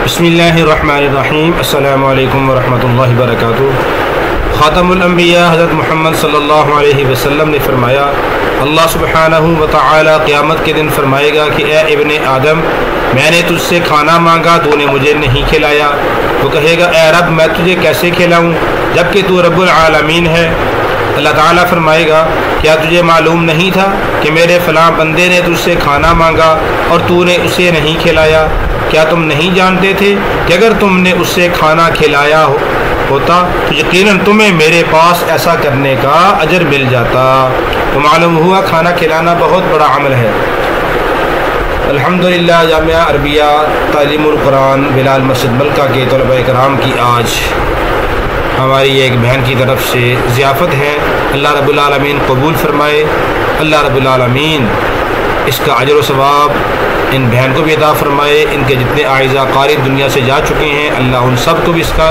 بسم اللہ الرحمن الرحیم۔ السلام علیکم ورحمۃ اللہ وبرکاتہ۔ خاتم الانبیاء حضرت محمد صلی اللہ علیہ وسلم نے فرمایا، اللہ سبحانہ و تعالی قیامت کے دن فرمائے گا کہ اے ابن آدم، میں نے تجھ سے کھانا مانگا، تو نے مجھے نہیں کھلایا۔ وہ کہے گا، اے رب، میں تجھے کیسے کھلاؤں جبکہ تو رب العالمین ہے۔ اللہ تعالیٰ فرمائے گا، کیا تجھے معلوم نہیں تھا کہ میرے فلاں بندے نے تجھ سے کھانا مانگا اور تو نے اسے نہیں کھلایا؟ کیا تم نہیں جانتے تھے کہ اگر تم نے اس سے کھانا کھلایا ہوتا تو یقیناً تمہیں میرے پاس ایسا کرنے کا اجر مل جاتا؟ تو معلوم ہوا کھانا کھلانا بہت بڑا عمل ہے۔ الحمدللہ جامعہ عربیہ تعلیم القرآن بلال مسجد ملکہ کے طلباء کرام کی آج ہماری ایک بہن کی طرف سے ضیافت ہے۔ اللہ رب العالمین قبول فرمائے۔ اللہ رب العالمین اس کا اجر و ثواب ان بہن کو بھی عطا فرمائے۔ ان کے جتنے اعزاء قاری دنیا سے جا چکے ہیں، اللہ ان سب کو بھی اس کا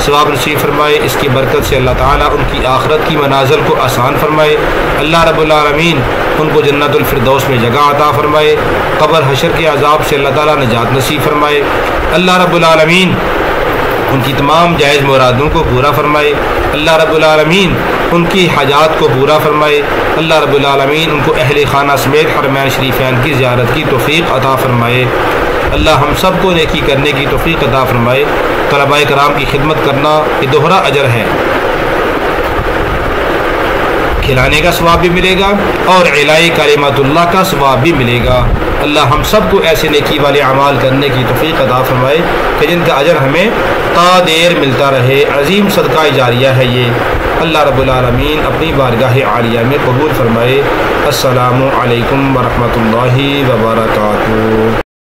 ثواب نصیب فرمائے۔ اس کی برکت سے اللہ تعالیٰ ان کی آخرت کی منازل کو آسان فرمائے۔ اللہ رب العالمین ان کو جنت الفردوس میں جگہ عطا فرمائے۔ قبر حشر کے عذاب سے اللہ تعالیٰ نجات نصیب فرمائے۔ اللہ رب العالمین ان کی تمام جائز مرادوں کو پورا فرمائے۔ اللہ رب العالمین ان کی حاجات کو پورا فرمائے۔ اللہ رب العالمین ان کو اہل خانہ سمیت حرمین شریفین کی زیارت کی توفیق عطا فرمائے۔ اللہ ہم سب کو نیکی کرنے کی توفیق عطا فرمائے۔ طلباء کرام کی خدمت کرنا یہ دوہرا اجر ہے، کھلانے کا ثواب بھی ملے گا اور اعلاء کلمات اللہ کا ثواب بھی ملے گا۔ اللہ ہم سب کو ایسے نیکی والے اعمال کرنے کی توفیق عطا فرمائے کہ جن کا اجر ہمیں تا دیر ملتا رہے۔ عظیم صدقہ جاریہ ہے یہ۔ اللہ رب العالمین اپنی بارگاہ عالیہ میں قبول فرمائے۔ السلام علیکم ورحمۃ اللہ وبرکاتہ۔